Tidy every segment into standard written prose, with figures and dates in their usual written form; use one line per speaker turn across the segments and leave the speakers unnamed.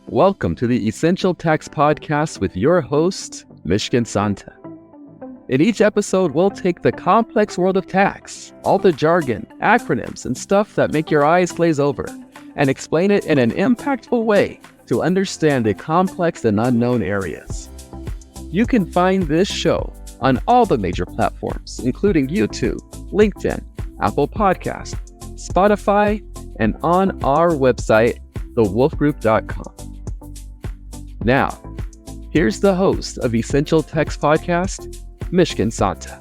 Welcome to the Essential Tax Podcast with your host, Mishkin Santa. In each episode, we'll take the complex world of tax, all the jargon, acronyms, and stuff that make your eyes glaze over, and explain it in an impactful way to understand the complex and unknown areas. You can find this show on all the major platforms, including YouTube, LinkedIn, Apple Podcasts, Spotify, and on our website, thewolfgroup.com. Now, here's the host of Essential Tax Podcast, Mishkin Santa.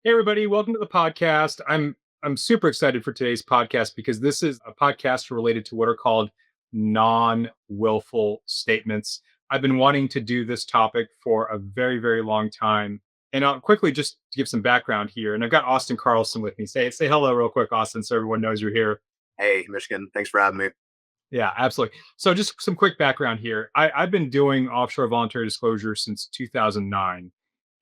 Hey everybody, welcome to the podcast. I'm super excited for today's podcast because this is a podcast related to what are called non-willful statements. I've been wanting to do this topic for a very, very long time. And I'll quickly just give some background here. And I've got Austin Carlson with me. Say hello real quick, Austin, so everyone knows you're here.
Hey, Mishkin, thanks for having me.
Yeah, absolutely. So just some quick background here. I've been doing offshore voluntary disclosure since 2009.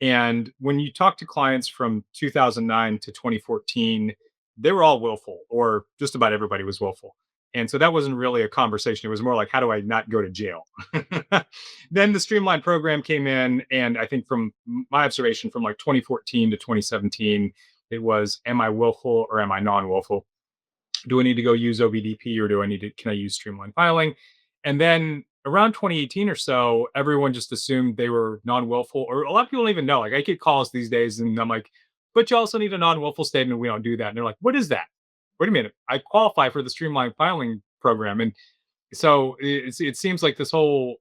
And when you talk to clients from 2009 to 2014, they were all willful, or just about everybody was willful. And so that wasn't really a conversation. It was more like, how do I not go to jail? Then the Streamlined program came in. And I think from my observation from like 2014 to 2017, it was, am I willful or am I non-willful? Do I need to go use OVDP or can I use Streamlined filing? And then around 2018 or so, everyone just assumed they were non-willful, or a lot of people don't even know. Like I get calls these days and I'm like, but you also need a non-willful statement. We don't do that. And they're like, what is that? Wait a minute. I qualify for the Streamlined filing program. And so it seems like this whole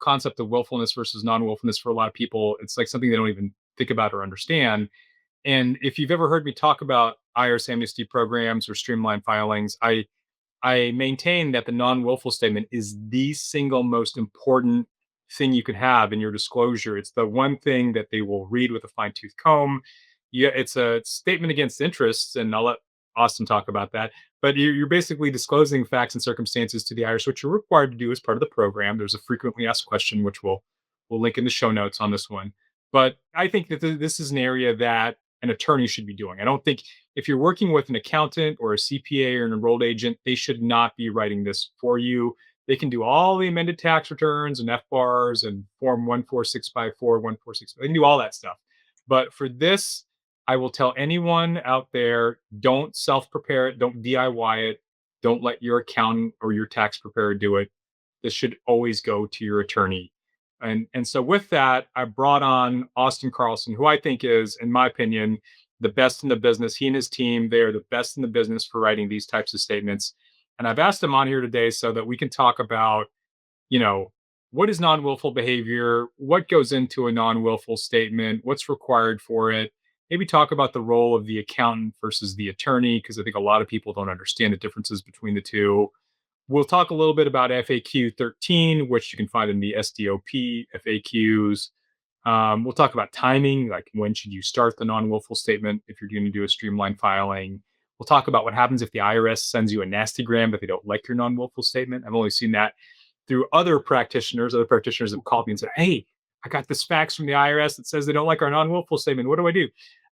concept of willfulness versus non-willfulness for a lot of people, it's like something they don't even think about or understand. And if you've ever heard me talk about IRS amnesty programs or streamlined filings, I maintain that the non-willful statement is the single most important thing you could have in your disclosure. It's the one thing that they will read with a fine-tooth comb. Yeah, it's a statement against interests, and I'll let Austin talk about that. But you're basically disclosing facts and circumstances to the IRS, which you're required to do as part of the program. There's a frequently asked question, which we'll link in the show notes on this one. But I think that this is an area that an attorney should be doing. I don't think if you're working with an accountant or a CPA or an enrolled agent, they should not be writing this for you. They can do all the amended tax returns and FBARs and Form 14654, 146. They can do all that stuff. But for this, I will tell anyone out there, don't self-prepare it, don't DIY it, don't let your accountant or your tax preparer do it. This should always go to your attorney. And so with that, I brought on Austin Carlson, who I think is, in my opinion, the best in the business. He and his team, they are the best in the business for writing these types of statements. And I've asked him on here today so that we can talk about, what is non-willful behavior? What goes into a non-willful statement? What's required for it? Maybe talk about the role of the accountant versus the attorney, because I think a lot of people don't understand the differences between the two. We'll talk a little bit about FAQ 13, which you can find in the SDOP FAQs. We'll talk about timing, like when should you start the non-willful statement if you're going to do a streamlined filing. We'll talk about what happens if the IRS sends you a nastygram that they don't like your non-willful statement. I've only seen that through other practitioners. Other practitioners have called me and said, hey, I got this fax from the IRS that says they don't like our non-willful statement. What do I do?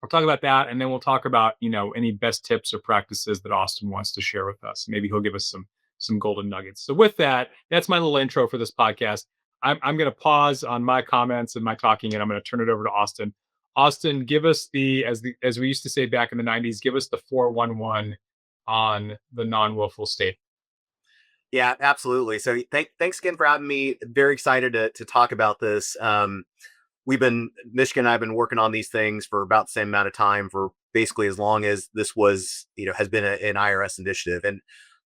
We'll talk about that, and then we'll talk about, any best tips or practices that Austin wants to share with us. Maybe he'll give us some golden nuggets. So with that, that's my little intro for this podcast. I'm going to pause on my comments and my talking, and I'm going to turn it over to Austin. Austin, give us as we used to say back in the 90s, give us the 411 on the non-willful state.
Yeah, absolutely. So thanks again for having me. Very excited to talk about this. Mishkin and I have been working on these things for about the same amount of time, for basically as long as this was, has been an IRS initiative. And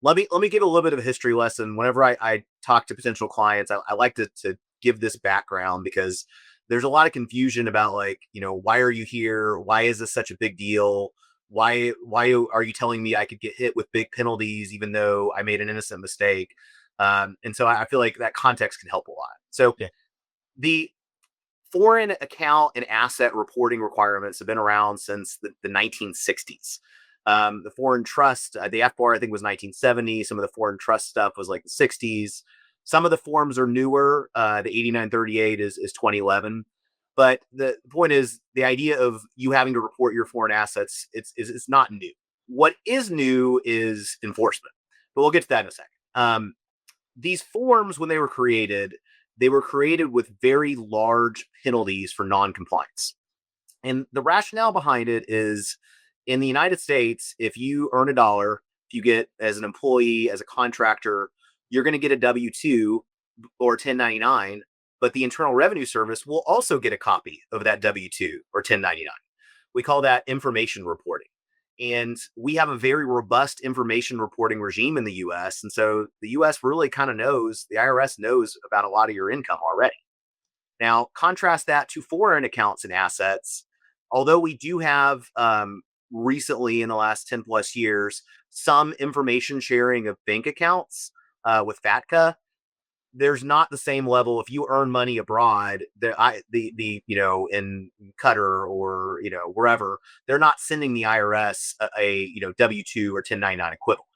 let me give a little bit of a history lesson. Whenever I talk to potential clients, I like to give this background, because there's a lot of confusion about, like, why are you here? Why is this such a big deal? Why are you telling me I could get hit with big penalties even though I made an innocent mistake? And so I feel like that context can help a lot. So yeah. The foreign account and asset reporting requirements have been around since the 1960s. The foreign trust, the FBAR, I think, was 1970. Some of the foreign trust stuff was like the 60s. Some of the forms are newer. The 8938 is 2011. But the point is, the idea of you having to report your foreign assets, it's not new. What is new is enforcement. But we'll get to that in a second. these forms, when they were created with very large penalties for non-compliance. And the rationale behind it is, in the United States, if you earn $1, if you get, as an employee, as a contractor, you're going to get a W-2 or 1099, but the Internal Revenue Service will also get a copy of that W-2 or 1099. We call that information reporting. And we have a very robust information reporting regime in the US. And so the US really kind of knows, the IRS knows about a lot of your income already. Now, contrast that to foreign accounts and assets. Although we do have recently, in the last 10 plus years, some information sharing of bank accounts with FATCA, there's not the same level. If you earn money abroad, in Qatar or wherever, they're not sending the IRS a W-2 or 1099 equivalent.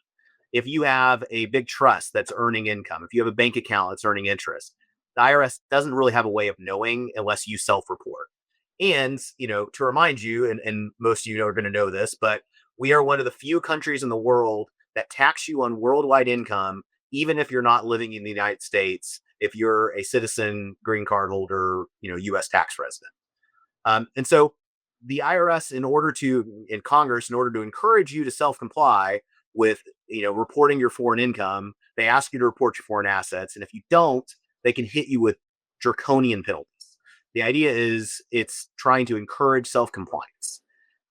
If you have a big trust that's earning income, if you have a bank account that's earning interest, the IRS doesn't really have a way of knowing unless you self-report. And to remind you, and most of you are going to know this, but we are one of the few countries in the world that tax you on worldwide income, even if you're not living in the United States, if you're a citizen, green card holder, U.S. tax resident. And so the IRS, in Congress, in order to encourage you to self-comply with, reporting your foreign income, they ask you to report your foreign assets. And if you don't, they can hit you with draconian penalties. The idea is it's trying to encourage self-compliance.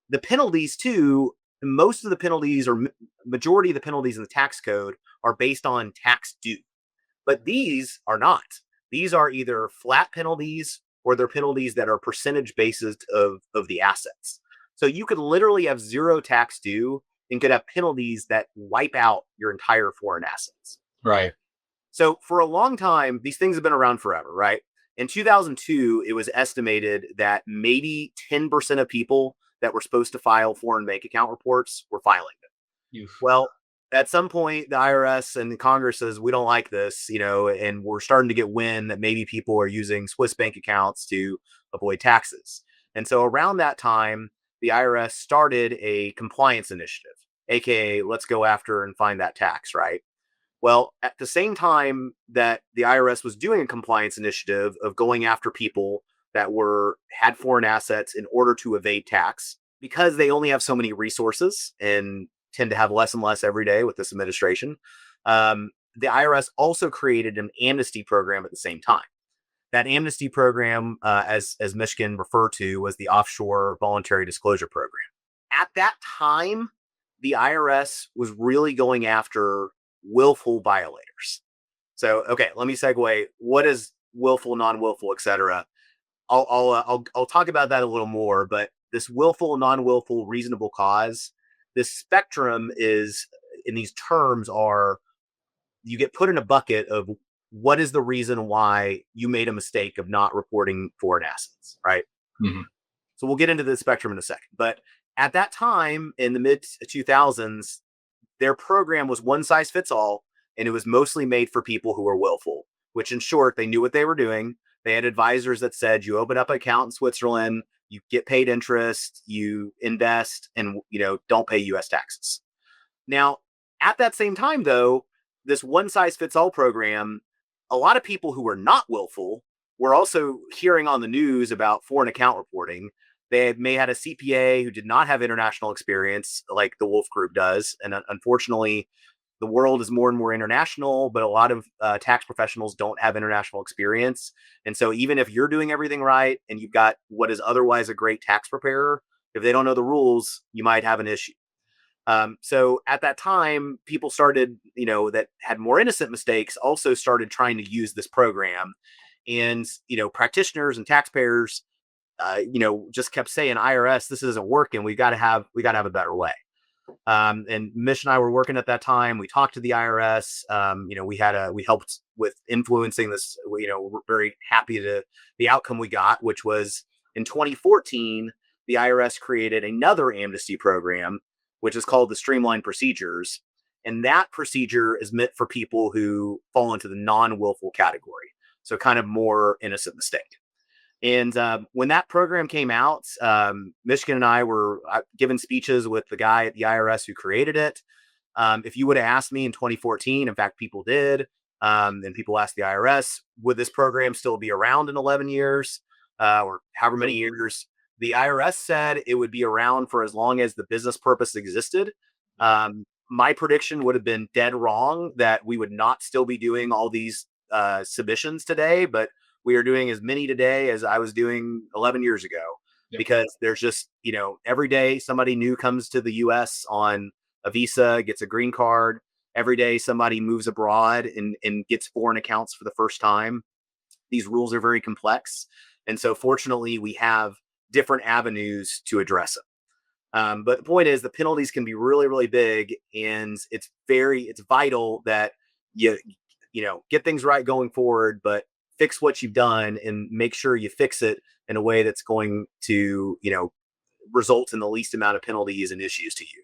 The penalties too, most of the penalties, or majority of the penalties in the tax code, are based on tax due. But these are not. These are either flat penalties or they're penalties that are percentage basis of the assets. So you could literally have zero tax due and could have penalties that wipe out your entire foreign assets.
Right.
So for a long time, these things have been around forever, right? In 2002, it was estimated that maybe 10% of people that were supposed to file foreign bank account reports were filing them. Well, at some point, the IRS and the Congress says, we don't like this, and we're starting to get wind that maybe people are using Swiss bank accounts to avoid taxes. And so around that time, the IRS started a compliance initiative, aka let's go after and find that tax, right? Well, at the same time that the IRS was doing a compliance initiative of going after people that had foreign assets in order to evade tax, because they only have so many resources and tend to have less and less every day with this administration, the IRS also created an amnesty program at the same time. That amnesty program, as Mishkin referred to, was the Offshore Voluntary Disclosure Program. At that time, the IRS was really going after willful violators. So, okay, let me segue. What is willful, non-willful, etc.? I'll talk about that a little more. But this willful, non-willful, reasonable cause, this spectrum is, in these terms, are you get put in a bucket of what is the reason why you made a mistake of not reporting foreign assets, right?
Mm-hmm.
So we'll get into the spectrum in a second. But at that time, in the mid 2000s, their program was one size fits all, and it was mostly made for people who were willful, which in short, they knew what they were doing. They had advisors that said, you open up an account in Switzerland, you get paid interest, you invest, and don't pay US taxes. Now, at that same time, though, this one size fits all program, a lot of people who were not willful were also hearing on the news about foreign account reporting. They may had a CPA who did not have international experience like the Wolf Group does. And unfortunately, the world is more and more international, but a lot of tax professionals don't have international experience. And so even if you're doing everything right and you've got what is otherwise a great tax preparer, if they don't know the rules, you might have an issue. So at that time, people started, that had more innocent mistakes also started trying to use this program. And, practitioners and taxpayers, just kept saying, IRS, this isn't working. We got to have a better way. And Mish and I were working at that time. We talked to the IRS. We helped with influencing this. We're very happy to the outcome we got, which was in 2014, the IRS created another amnesty program, which is called the Streamlined procedures. And that procedure is meant for people who fall into the non-willful category. So kind of more innocent mistake. And when that program came out, Mishkin and I were giving speeches with the guy at the IRS who created it. If you would have asked me in 2014, in fact, people did, And people ask the IRS, would this program still be around in 11 years or however many years? The IRS said it would be around for as long as the business purpose existed. My prediction would have been dead wrong, that we would not still be doing all these submissions today, but we are doing as many today as I was doing 11 years ago. Yep. Because there's just, every day somebody new comes to the US on a visa, gets a green card. Every day somebody moves abroad and gets foreign accounts for the first time. These rules are very complex. And so fortunately, we have different avenues to address them. But the point is, the penalties can be really, really big. And it's vital that you get things right going forward, but fix what you've done and make sure you fix it in a way that's going to, result in the least amount of penalties and issues to you.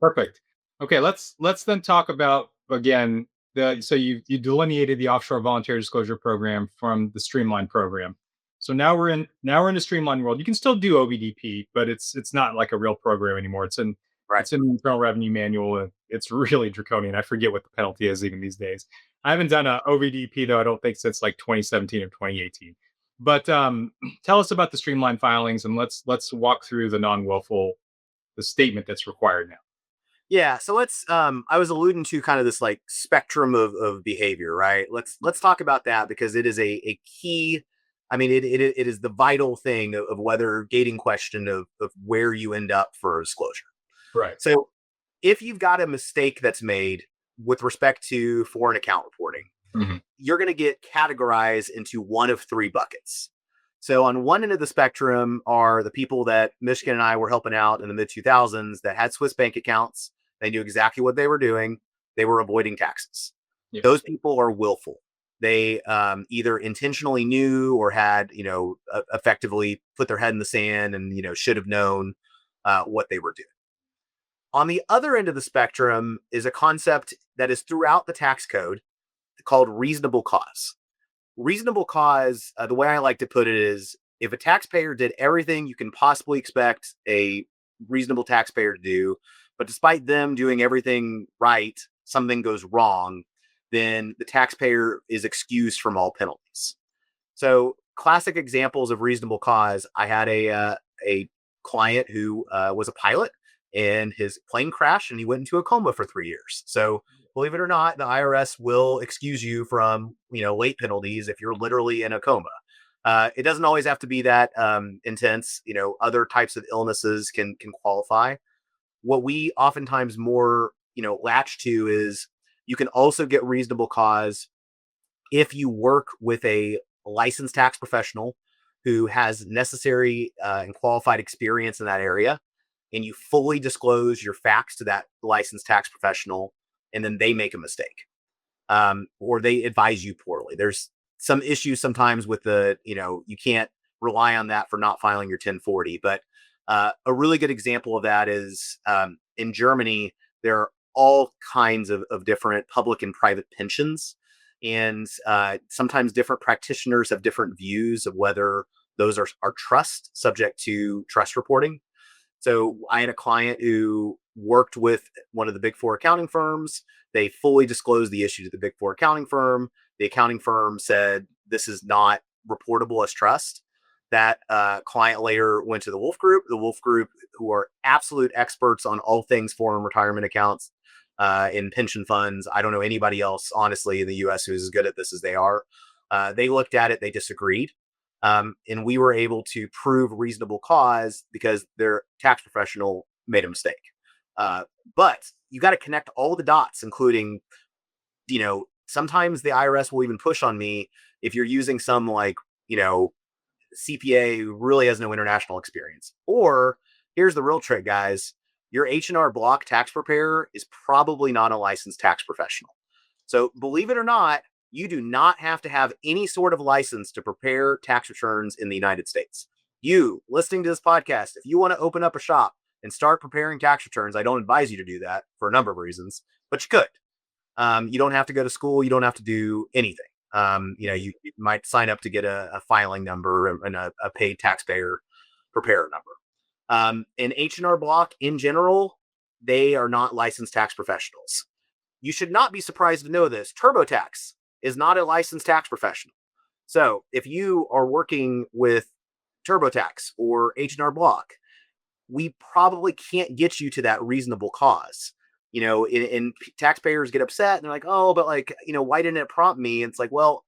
Perfect. Okay, let's then talk about, again, so you delineated the offshore voluntary disclosure program from the Streamlined program. So now we're in the Streamlined world. You can still do OVDP, but it's not like a real program anymore. It's in the Internal Revenue Manual. It's really draconian. I forget what the penalty is even these days. I haven't done a OVDP though, I don't think, since like 2017 or 2018. But tell us about the Streamlined filings, and let's walk through the non-willful, the statement that's required now.
Yeah, so let's I was alluding to kind of this like spectrum of behavior, right? Let's talk about that, because it is a key. I mean, it is the vital thing of whether gating question of where you end up for disclosure.
Right.
So if you've got a mistake that's made with respect to foreign account reporting, you're going to get categorized into one of three buckets. So on one end of the spectrum are the people that Mishkin and I were helping out in the mid 2000s that had Swiss bank accounts. They knew exactly what they were doing. They were avoiding taxes. Yep. Those people are willful. They either intentionally knew or had, effectively put their head in the sand and, should have known what they were doing. On the other end of the spectrum is a concept that is throughout the tax code called reasonable cause. Reasonable cause, the way I like to put it is, if a taxpayer did everything you can possibly expect a reasonable taxpayer to do, but despite them doing everything right, something goes wrong, then the taxpayer is excused from all penalties. So classic examples of reasonable cause. I had a client who was a pilot, and his plane crashed and he went into a coma for 3 years. So believe it or not, the IRS will excuse you from, late penalties if you're literally in a coma. It doesn't always have to be that intense. Other types of illnesses can qualify. What we oftentimes more, latch to is you can also get reasonable cause if you work with a licensed tax professional who has necessary and qualified experience in that area, and you fully disclose your facts to that licensed tax professional, and then they make a mistake or they advise you poorly. There's some issues sometimes with you can't rely on that for not filing your 1040. But a really good example of that is in Germany, there are all kinds of different public and private pensions. And sometimes different practitioners have different views of whether those are trust, subject to trust reporting. So I had a client who worked with one of the big four accounting firms. They fully disclosed the issue to the big four accounting firm. The accounting firm said, this is not reportable as trust. That client later went to the Wolf Group. The Wolf Group, who are absolute experts on all things foreign retirement accounts in pension funds. I don't know anybody else, honestly, in the US who's as good at this as they are. They looked at it, they disagreed. And we were able to prove reasonable cause because their tax professional made a mistake. But you got to connect all the dots, including, sometimes the IRS will even push on me if you're using some CPA who really has no international experience. Or here's the real trick, guys. Your H&R Block tax preparer is probably not a licensed tax professional. So believe it or not, you do not have to have any sort of license to prepare tax returns in the United States. You listening to this podcast, if you want to open up a shop and start preparing tax returns, I don't advise you to do that for a number of reasons, but you could. You don't have to go to school. You don't have to do anything. You might sign up to get a filing number and a paid taxpayer preparer number. In H&R Block in general, they are not licensed tax professionals. you should not be surprised to know this. TurboTax is not a licensed tax professional. So if you are working with TurboTax or H&R Block, we probably can't get you to that reasonable cause. And taxpayers get upset and they're like, oh, but like, why didn't it prompt me? And it's like, well,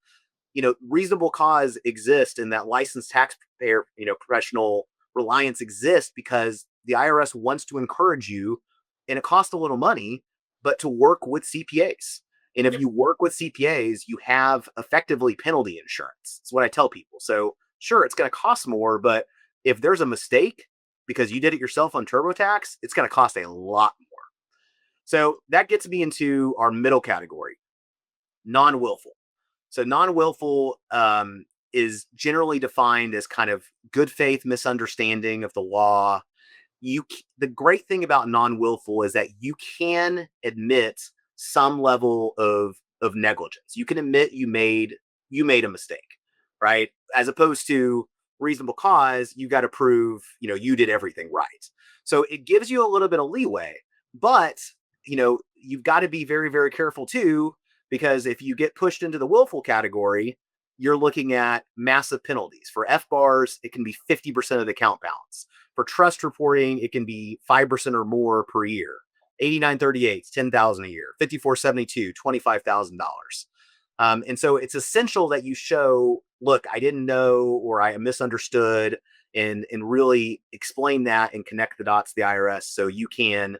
reasonable cause exists, and that licensed taxpayer, professional reliance exists because the IRS wants to encourage you, and it costs a little money, but to work with CPAs. And if you work with CPAs, you have effectively penalty insurance. That's what I tell people. So sure, it's going to cost more, but if there's a mistake because you did it yourself on TurboTax, it's going to cost a lot more. So that gets me into our middle category, non-willful. So non-willful is generally defined as kind of good faith misunderstanding of the law. The great thing about non-willful is that you can admit some level of negligence. You can admit you made a mistake, right? As opposed to reasonable cause, you got to prove, you did everything right. So it gives you a little bit of leeway, but you've got to be very, very careful too, because if you get pushed into the willful category, you're looking at massive penalties. For FBARs, it can be 50% of the account balance. For trust reporting, it can be 5% or more per year. 8938, $10,000 a year. 5472, $25,000. And so it's essential that you show, look, I didn't know, or I misunderstood, and really explain that and connect the dots to the IRS so you can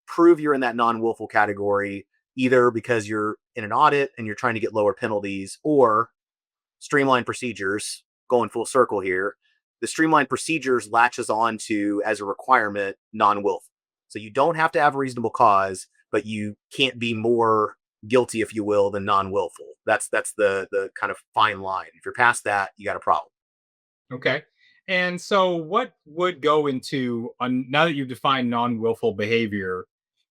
prove you're in that non-willful category, either because you're in an audit and you're trying to get lower penalties, or streamlined procedures, going full circle here. The streamlined procedures latches on to, as a requirement, non-willful. So you don't have to have a reasonable cause, but you can't be more guilty, if you will, than non-willful. That's the kind of fine line. If you're past that, you got a problem.
Okay. And so what would go into, now that you've defined non-willful behavior,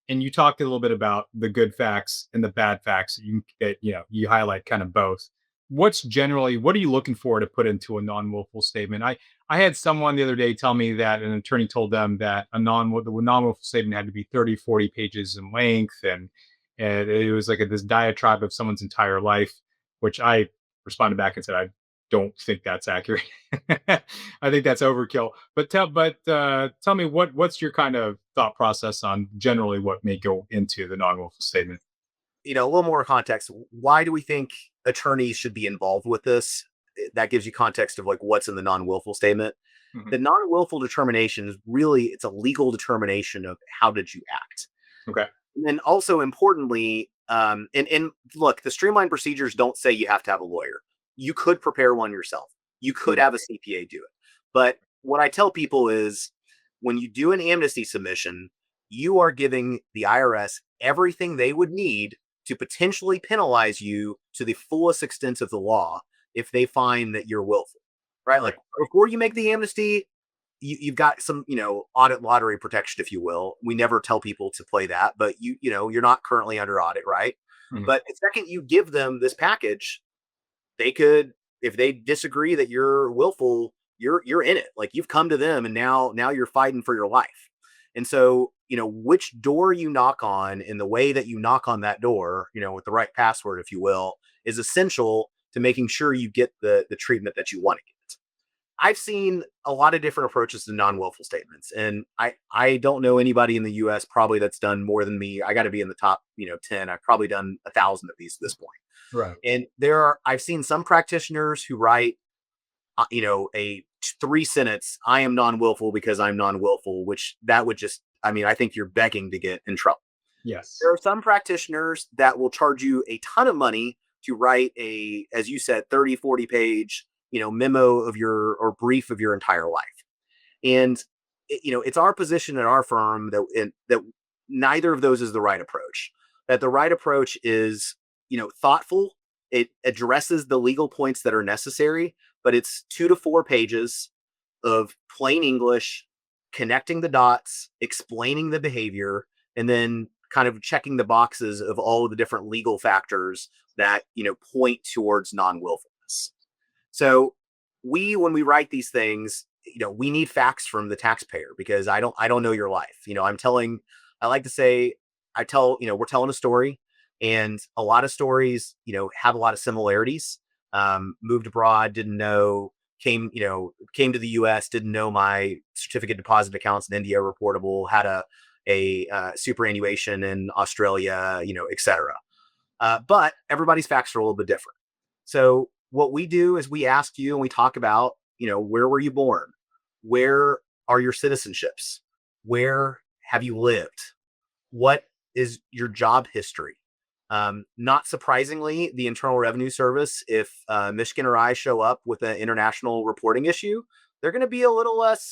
and you talked a little bit about the good facts and the bad facts, you highlight kind of both. What are you looking for to put into a non-willful statement? I had someone the other day tell me that an attorney told them that the non-willful statement had to be 30, 40 pages in length. And it was like this diatribe of someone's entire life, which I responded back and said, I don't think that's accurate. I think that's overkill. But tell me what's your kind of thought process on generally what may go into the non-willful statement?
A little more context. Why do we think attorneys should be involved with this? That gives you context of like what's in the non-willful statement. Mm-hmm. The non-willful determination is really, it's a legal determination of how did you act.
Okay.
And then also importantly, and look, the streamlined procedures don't say you have to have a lawyer. You could prepare one yourself. You could have a CPA do it. But what I tell people is, when you do an amnesty submission, you are giving the IRS everything they would need to potentially penalize you to the fullest extent of the law if they find that you're willful, right? Like before you make the amnesty, you've got some, audit lottery protection, if you will. We never tell people to play that, but you're not currently under audit, right? Mm-hmm. But the second you give them this package, they could, if they disagree that you're willful, you're in it. Like you've come to them, and now you're fighting for your life. And so, which door you knock on and the way that you knock on that door, with the right password, if you will, is essential to making sure you get the treatment that you want to get. I've seen a lot of different approaches to non-willful statements, and I don't know anybody in the US probably that's done more than me. I got to be in the top, 10. I've probably done 1,000 of these at this point.
Right.
And I've seen some practitioners who write, a 3-sentence, I am non-willful because I'm non-willful, which that would just, I think you're begging to get in trouble.
Yes.
There are some practitioners that will charge you a ton of money to write as you said, 30, 40 page, memo of or brief of your entire life. And, it's our position at our firm that neither of those is the right approach. That the right approach is, thoughtful. It addresses the legal points that are necessary, but it's 2 to 4 pages of plain English, connecting the dots, explaining the behavior, and then kind of checking the boxes of all of the different legal factors that, point towards non-willfulness. So when we write these things, we need facts from the taxpayer, because I don't know your life. I like to say, we're telling a story. And a lot of stories, have a lot of similarities. Moved abroad, didn't know, came to the US, didn't know my certificate deposit accounts in India are reportable, had a superannuation in Australia, etc. But everybody's facts are a little bit different. So what we do is we ask you and we talk about, where were you born? Where are your citizenships? Where have you lived? What is your job history? Not surprisingly, the Internal Revenue Service, if Mishkin or I show up with an international reporting issue, they're going to be a little less,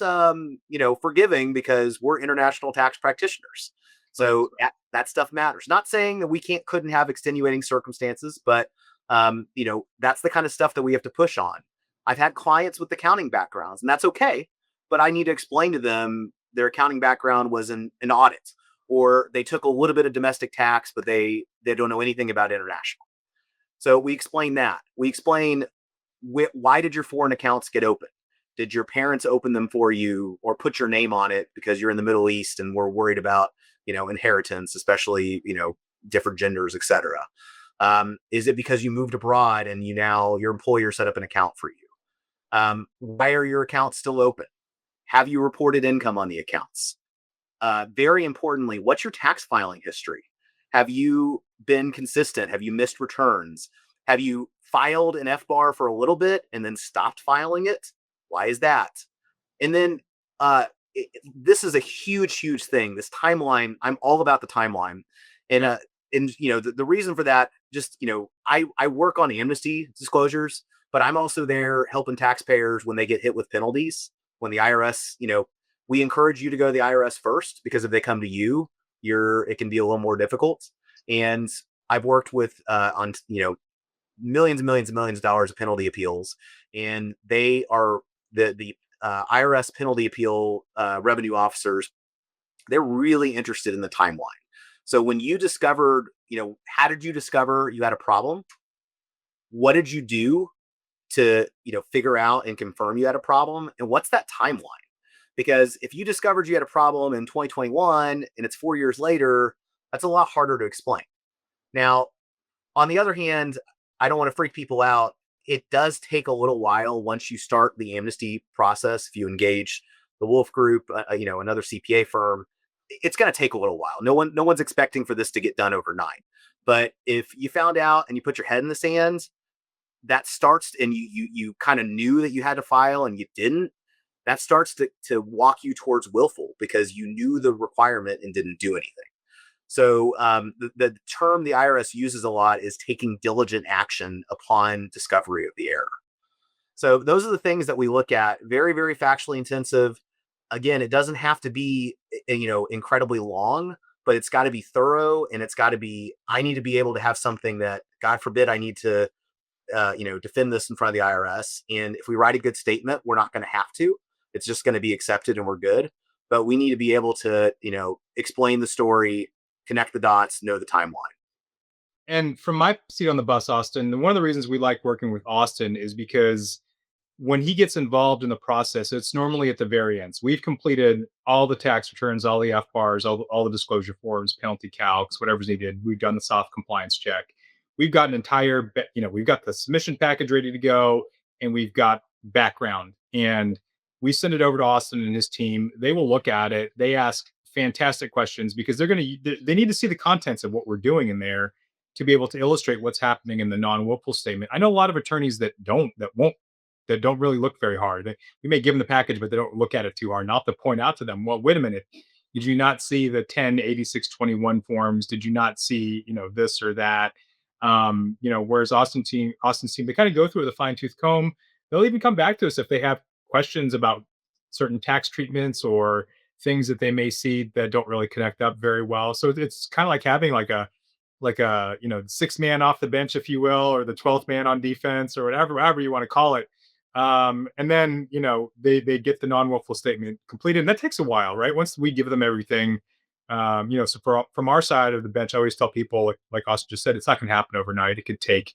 forgiving because we're international tax practitioners. So that stuff matters. Not saying that we couldn't have extenuating circumstances, but that's the kind of stuff that we have to push on. I've had clients with accounting backgrounds, and that's okay, but I need to explain to them their accounting background was an audit, or they took a little bit of domestic tax, but they don't know anything about international. So we explain that. We explain why did your foreign accounts get opened? Did your parents open them for you or put your name on it because you're in the Middle East and we're worried about, inheritance, especially, different genders, etc. Is it because you moved abroad and your employer set up an account for you? Why are your accounts still open? Have you reported income on the accounts? Very importantly, what's your tax filing history? Have you been consistent? Have you missed returns? Have you filed an FBAR for a little bit and then stopped filing it? Why is that? And then this is a huge, huge thing. This timeline, I'm all about the timeline. And the reason for that, just, I work on Amnesty disclosures, but I'm also there helping taxpayers when they get hit with penalties. When the IRS, we encourage you to go to the IRS first, because if they come to you, it can be a little more difficult. And I've worked with on millions and millions and millions of dollars of penalty appeals, and they are the IRS penalty appeal revenue officers. They're really interested in the timeline. So when you discovered, how did you discover you had a problem? What did you do to figure out and confirm you had a problem? And what's that timeline? Because if you discovered you had a problem in 2021 and it's 4 years later, that's a lot harder to explain. Now, on the other hand, I don't want to freak people out. It does take a little while once you start the amnesty process. If you engage the Wolf Group, another CPA firm, it's going to take a little while. No one's expecting for this to get done overnight. But if you found out and you put your head in the sand, that starts, and you kind of knew that you had to file and you didn't, that starts to walk you towards willful, because you knew the requirement and didn't do anything. So the term the IRS uses a lot is taking diligent action upon discovery of the error. So those are the things that we look at. Very, very factually intensive. Again, it doesn't have to be, incredibly long, but it's got to be thorough, and it's got to be, I need to be able to have something that, God forbid, I need to, defend this in front of the IRS. And if we write a good statement, we're not going to have to. It's just going to be accepted and we're good. But we need to be able to, explain the story, connect the dots, know the timeline.
And from my seat on the bus, Austin, one of the reasons we like working with Austin is because when he gets involved in the process, it's normally at the very end. So we've completed all the tax returns, all the FBARs, all the disclosure forms, penalty calcs, whatever's needed. We've done the soft compliance check. We've got an entire, we've got the submission package ready to go, and we've got background. And we send it over to Austin and his team. They will look at it. They ask fantastic questions, because they need to see the contents of what we're doing in there to be able to illustrate what's happening in the non-willful statement. I know a lot of attorneys that don't really look very hard. We may give them the package, but they don't look at it too hard. Not to point out to them, well, wait a minute, did you not see the 108621 forms? Did you not see, this or that? Whereas Austin's team, they kind of go through the fine tooth comb. They'll even come back to us if they have questions about certain tax treatments or things that they may see that don't really connect up very well. So it's kind of like having like a sixth man off the bench, if you will, or the 12th man on defense, or however you want to call it. And then, they get the non-willful statement completed, and that takes a while, right? Once we give them everything, so from our side of the bench, I always tell people, like Austin just said, it's not going to happen overnight. It could take,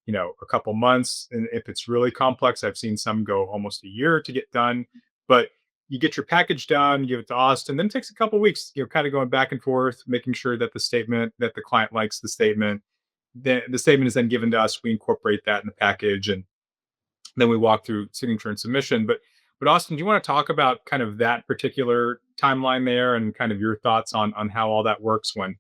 a couple months. And if it's really complex, I've seen some go almost a year to get done. But you get your package done, give it to Austin, then it takes a couple weeks, kind of going back and forth, making sure that the client likes the statement. The statement is then given to us. We incorporate that in the package, and then we walk through signature and submission. But Austin, do you want to talk about kind of that particular timeline there and kind of your thoughts on how all that works when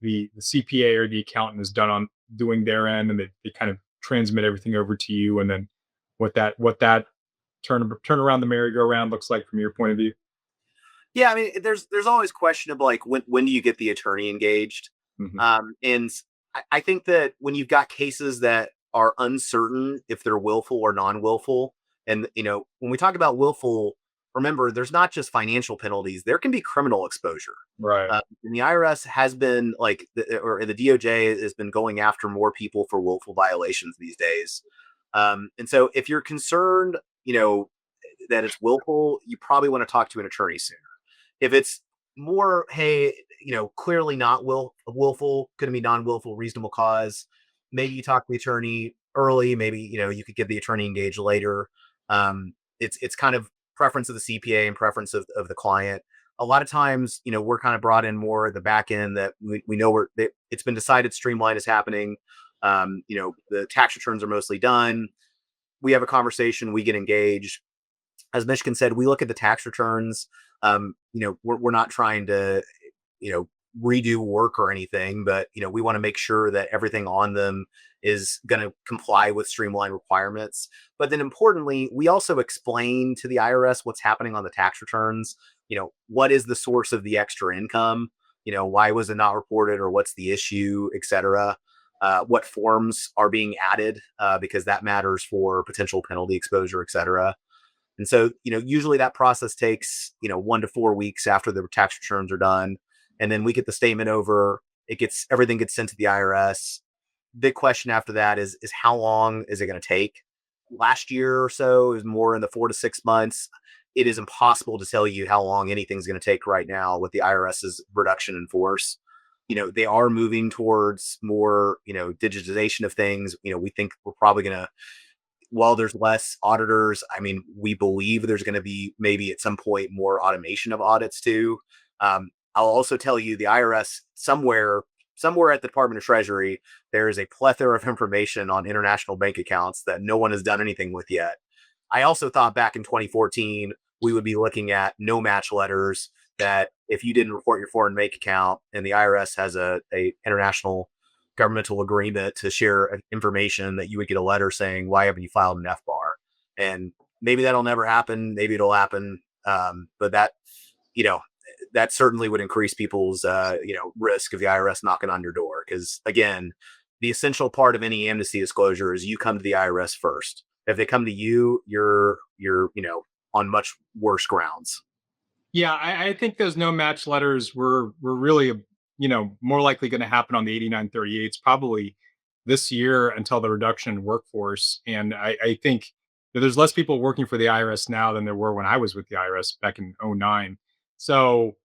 the CPA or the accountant is done on doing their end, and they kind of transmit everything over to you, and then what that turn around the merry-go-round looks like from your point of view?
Yeah, I mean, there's always question of like when do you get the attorney engaged?
Mhm.
And I think that when you've got cases that are uncertain if they're willful or non-willful, and when we talk about willful, remember there's not just financial penalties; there can be criminal exposure.
Right.
And the IRS has been or the DOJ has been going after more people for willful violations these days. And so if you're concerned, that it's willful, you probably want to talk to an attorney sooner. If it's more, hey, clearly not willful, going to be non-willful, reasonable cause, maybe you talk to the attorney early. Maybe you could get the attorney engaged later. It's kind of preference of the CPA and preference of the client. A lot of times, we're kind of brought in more at the back end that we know it's been decided Streamlined is happening. The tax returns are mostly done. We have a conversation, we get engaged. As Mishkin said, we look at the tax returns. We're not trying to, redo work or anything, but we want to make sure that everything on them is going to comply with Streamlined requirements. But then importantly, we also explain to the IRS what's happening on the tax returns. What is the source of the extra income? Why was it not reported, or what's the issue, et cetera. What forms are being added, because that matters for potential penalty exposure, et cetera. And so, usually that process takes, 1 to 4 weeks after the tax returns are done. And then we get the statement over, everything gets sent to the IRS. Big question after that is how long is it going to take? Last year or so is more in the 4 to 6 months. It is impossible to tell you how long anything's going to take right now with the IRS's reduction in force. They are moving towards more, digitization of things. We think we're probably going to, while there's less auditors, I mean, we believe there's going to be maybe at some point more automation of audits too. I'll also tell you the IRS somewhere at the Department of Treasury, there is a plethora of information on international bank accounts that no one has done anything with yet. I also thought back in 2014, we would be looking at no match letters, that if you didn't report your foreign bank account and the IRS has a international governmental agreement to share information, that you would get a letter saying, why haven't you filed an FBAR? And maybe that'll never happen. Maybe it'll happen. But that certainly would increase people's, risk of the IRS knocking on your door. Because again, the essential part of any amnesty disclosure is you come to the IRS first. If they come to you, you're on much worse grounds.
Yeah, I think those no match letters were really more likely going to happen on the 8938s probably this year until the reduction in workforce. And I think that there's less people working for the IRS now than there were when I was with the IRS back in '09. So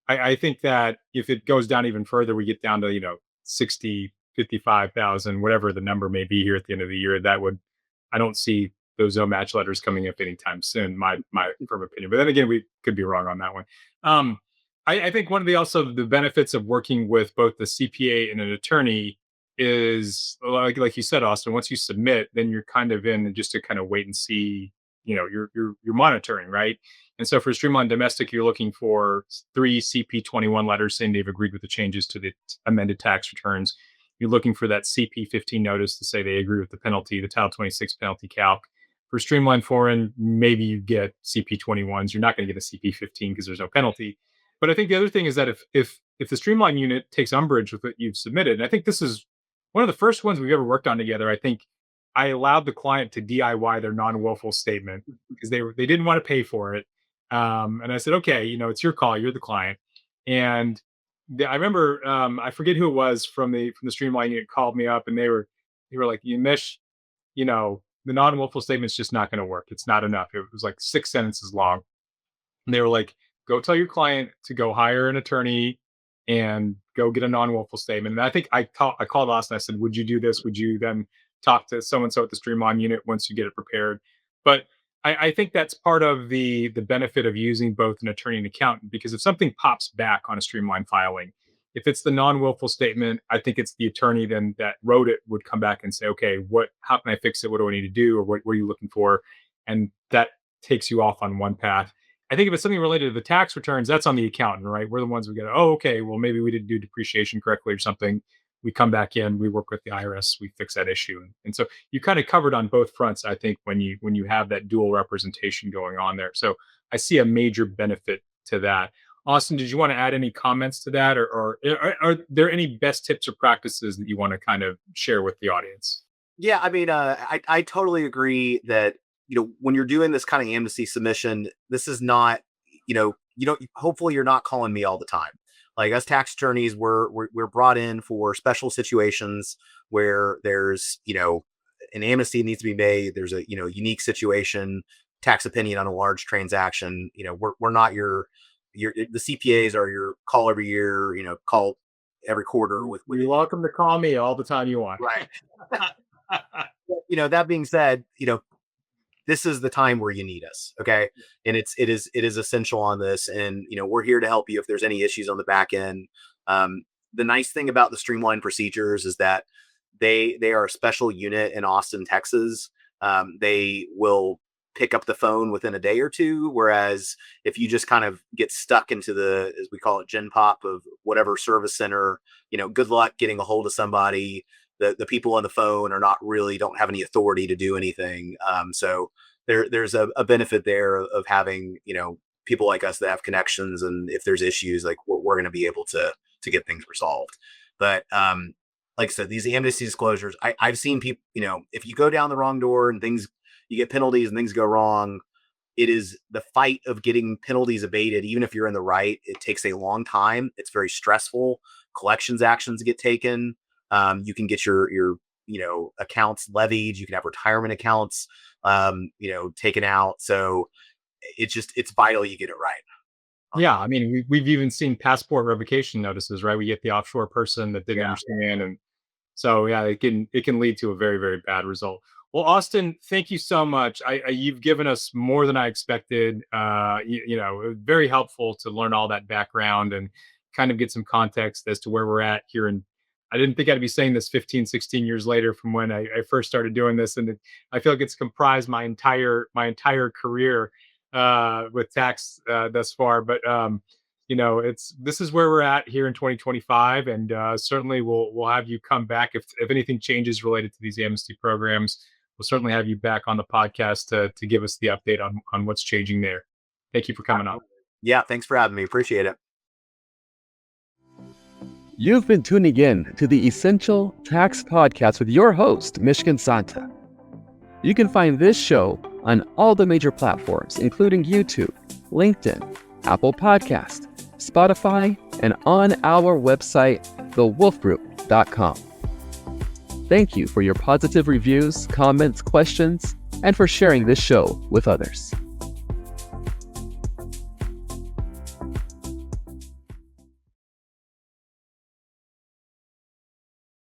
I think that if it goes down even further, we get down to 60, 55,000, whatever the number may be here at the end of the year. I don't see those no match letters coming up anytime soon. My firm opinion, but then again, we could be wrong on that one. I think one of the benefits of working with both the CPA and an attorney is like you said, Austin. Once you submit, then you're kind of in just to kind of wait and see. You're monitoring, right? And so for Streamlined Domestic, you're looking for 3 CP21 letters saying they've agreed with the changes to the amended tax returns. You're looking for that CP15 notice to say they agree with the penalty, the Title 26 penalty calc. For Streamlined Foreign, maybe you get CP21s. You're not going to get a CP15 because there's no penalty. But I think the other thing is that if the Streamline unit takes umbrage with what you've submitted, and I think this is one of the first ones we've ever worked on together. I think I allowed the client to DIY their non-willful statement because they didn't want to pay for it, and I said, okay, it's your call. You're the client, and I remember I forget who it was from the Streamline unit called me up, and they were like, you Mish, the non-willful statement's just not going to work. It's not enough. It was like 6 sentences long, and they were like, go tell your client to go hire an attorney and go get a non-willful statement. And I think I called Austin. I said, would you do this? Would you then talk to so-and-so at the Streamline unit once you get it prepared? But I think that's part of the benefit of using both an attorney and accountant, because if something pops back on a streamlined filing, if it's the non-willful statement, I think it's the attorney then that wrote it would come back and say, okay, how can I fix it? What do I need to do? Or what are you looking for? And that takes you off on one path. I think if it's something related to the tax returns, that's on the accountant, right? We're the ones who go, oh, okay, well, maybe we didn't do depreciation correctly or something. We come back in, we work with the IRS, we fix that issue. And so you kind of covered on both fronts, I think, when you have that dual representation going on there. So I see a major benefit to that. Austin, did you want to add any comments to that, or are there any best tips or practices that you want to kind of share with the audience?
Yeah, I mean, I totally agree that, when you're doing this kind of amnesty submission, this is not, hopefully you're not calling me all the time. Like, us tax attorneys, we're brought in for special situations where there's, an amnesty needs to be made. There's a, unique situation, tax opinion on a large transaction. We're not the CPAs are your call every year, call every quarter with
You're welcome to call me all the time you want.
Right. That being said, this is the time where you need us. Okay. And it is essential on this. And, we're here to help you if there's any issues on the back end. The nice thing about the streamlined procedures is that they are a special unit in Austin, Texas. They will pick up the phone within a day or two. Whereas if you just kind of get stuck into the, as we call it, gen pop of whatever service center, good luck getting a hold of somebody. The people on the phone don't have any authority to do anything. So there's a benefit there of having, people like us that have connections. And if there's issues, like we're going to be able to get things resolved. But like I said, these amnesty disclosures, I've seen people, if you go down the wrong door and you get penalties and things go wrong, it is the fight of getting penalties abated. Even if you're in the right, it takes a long time. It's very stressful. Collections actions get taken. You can get your accounts levied. You can have retirement accounts, taken out. So it's vital you get it right.
Yeah, I mean, we've even seen passport revocation notices, right? We get the offshore person that didn't understand, and so yeah, it can lead to a very, very bad result. Well, Austin, thank you so much. You've given us more than I expected. Very helpful to learn all that background and kind of get some context as to where we're at here. And I didn't think I'd be saying this 15, 16 years later from when I first started doing this. And I feel like it's comprised my entire career with tax thus far. But this is where we're at here in 2025, and certainly we'll have you come back if anything changes related to these amnesty programs. We'll certainly have you back on the podcast to give us the update on what's changing there. Thank you for coming on.
Yeah, thanks for having me. Appreciate it.
You've been tuning in to the Essential Tax Podcast with your host, Mishkin Santa. You can find this show on all the major platforms, including YouTube, LinkedIn, Apple Podcast, Spotify, and on our website, thewolfgroup.com. Thank you for your positive reviews, comments, questions, and for sharing this show with others.